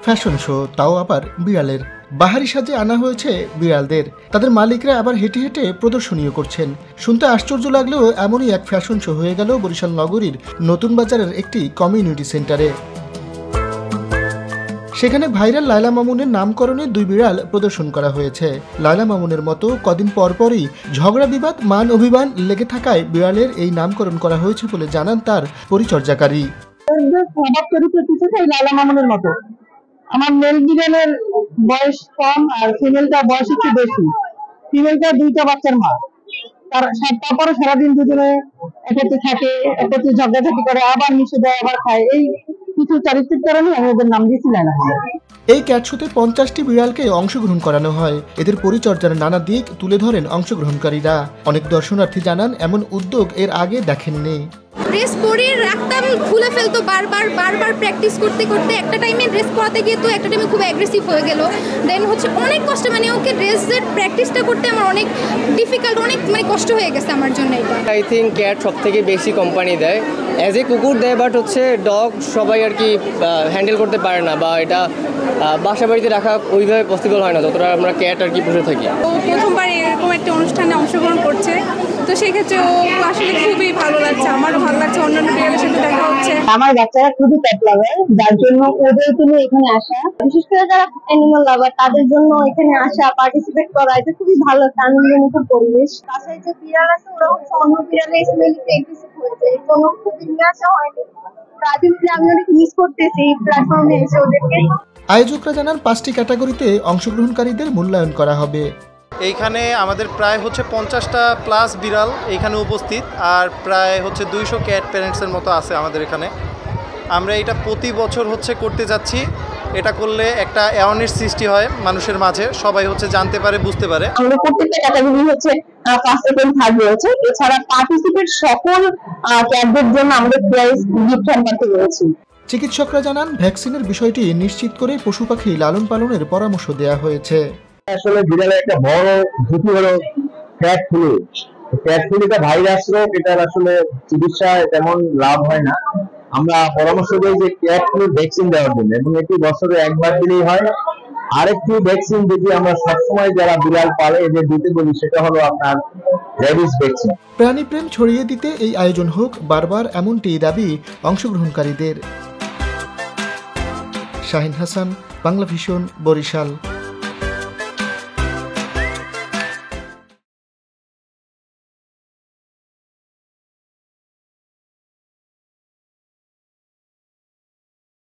Fashion show, তাও আবার বিড়ালের। বাহারি সাজে আনা হয়েছে বিড়ালদের। তাদের মালিকরা আবার হেঁটে হেঁটে প্রদর্শনীয় করছেন। শুনতে আশ্চর্য লাগলেও এমনই এক ফ্যাশন শো হয়ে গেল বরিশাল নগরীর নতুন বাজারের একটি কমিউনিটি সেন্টারে। সেখানে ভাইরাল লায়লা মামুনের নামকরণে 2 বিড়াল প্রদর্শন করা হয়েছে। লায়লা মামুনের মতো কদিন পরপরই ঝগড়া বিবাদ মান অভিমান লেগে থাকায় বিড়ালের এই নামকরণ করা হয়েছে বলে জানান তার পরিচর্যাকারী। লায়লা মামুনের মতো আমার মেল বিড়ালের বয়স কম আর ফিমেলটা বয়স একটু বেশি। ফিমেলটা 2টা বাচ্চার মা। তারপরে সারাদিন দুজনে একত্রে থাকে, একত্রে ঝগড়াঝাটি করে, আবার মিশে দেয়, আবার খায়। এই কিছু চারিত্রিক কারণে আমি ওদের নাম দিয়েছি লায়লা। এই ক্যাট শোতে 50টি বিড়ালকে অংশগ্রহণ করানো হয়। এদের পরিচর্যার নানা দিক তুলে ধরেন অংশগ্রহণকারীরা। অনেক দর্শনার্থী জানান এমন উদ্যোগ এর আগে দেখেননি। ড্রেস পরে রাখতাম, খুলে ফেলতো বারবার প্র্যাকটিস করতে করতে একটা টাইমে ড্রেস পরাতে গিয়ে তো একটা টাইমে খুব অ্যাগ্রেসিভ হয়ে গেল। দেন অনেক কষ্ট, ওকে ড্রেসের প্র্যাকটিসটা করতে আমার অনেক ডিফিকাল্ট, অনেক কষ্ট হয়ে গেছে আমার জন্য। এটা আই থিঙ্ক ক্যাট সব থেকে বেশি কোম্পানি দেয়, অ্যাজ এ কুকুর দেয়, বাট ডগ সবাই আর কি হ্যান্ডেল করতে পারে না, বা এটা বাসা বাড়িতে রাখা ওইভাবে পসিবল হয় না যতটা আমরা ক্যাট আর কি পুষে থাকি। ও প্রথমবার এরকম একটা অনুষ্ঠানে অংশগ্রহণ করছে, তো সেক্ষেত্রে ও আসলে খুবই ভালো লাগছে, আমারও ভালো লাগছে, অন্যান্য বিড়ালের সাথে দেখা হচ্ছে। আমার বাচ্চারা খুবই প্যাট লাভার, যার জন্য ওদের জন্য এখানে আসা, বিশেষ করে যারা অ্যানিমাল লাভার তাদের জন্য এখানে আসা, পার্টিসিপেট করা, এটা খুবই ভালো একটা আনন্দমুখর পরিবেশ। বাসায় যে বিড়াল আছে ওরা অন্য বিড়ালে স্মেলিতে এগ্রেসিভ হয়েছে, এই জন্য খুবই নিয়ে আসা হয়নি। আমি অনেক মিস করতেছি এই প্ল্যাটফর্মে এসে ওদেরকে। আয়োজকরা জানান 5টি ক্যাটাগরিতে অংশগ্রহণকারীদের মূল্যায়ন করা হবে। এইখানে আমাদের প্রায় 50টা প্লাস বিড়াল এইখানে উপস্থিত, আর প্রায় 200 ক্যাট প্যারেন্টসের মতো আছে আমাদের এখানে। আমরা এটা প্রতি বছর করতে যাচ্ছি। এটা করলে একটা অ্যাওয়ারনেস সৃষ্টি হয় মানুষের মাঝে, সবাই জানতে পারে, বুঝতে পারে। আমরা প্রত্যেকটা ক্যাটাগরি ফার্স্ট সেকেন্ড থার্ড রয়েছে। এছাড়া পার্টিসিপেট সকল ক্যাটদের জন্য আমাদের প্রাইজ গিফট হ্যাম্পার রয়েছে। চিকিৎসকরা জানান ভ্যাকসিনের বিষয়টি নিশ্চিত করে পশু পাখি লালন পালনের পরামর্শ দেওয়া হয়েছে। আসলে বিড়ালের একটা বড় ঝুঁকি হলো ক্যাট ফ্লু। ক্যাট ফ্লু এটা ভাইরাস রোগ, এটার আসলে চিকিৎসায় তেমন লাভ হয় না। আমরা পরামর্শ দিই যে ক্যাট ফ্লু ভ্যাকসিন দেওয়ার জন্য, এবং এটি বছরে একবার দিলেই হয়। আরেকটি ভ্যাকসিন যেটি আমরা সবসময় যারা বিড়াল পালে এদের দিতে বলি, সেটা হলো আপনার রেবিস ভ্যাকসিন। প্রাণীপ্রেম ছড়িয়ে দিতে এই আয়োজন হোক বারবার, এমনটি দাবি অংশগ্রহণকারীদের। শাহিন হাসান, বাংলা ভিশন, বরিশাল।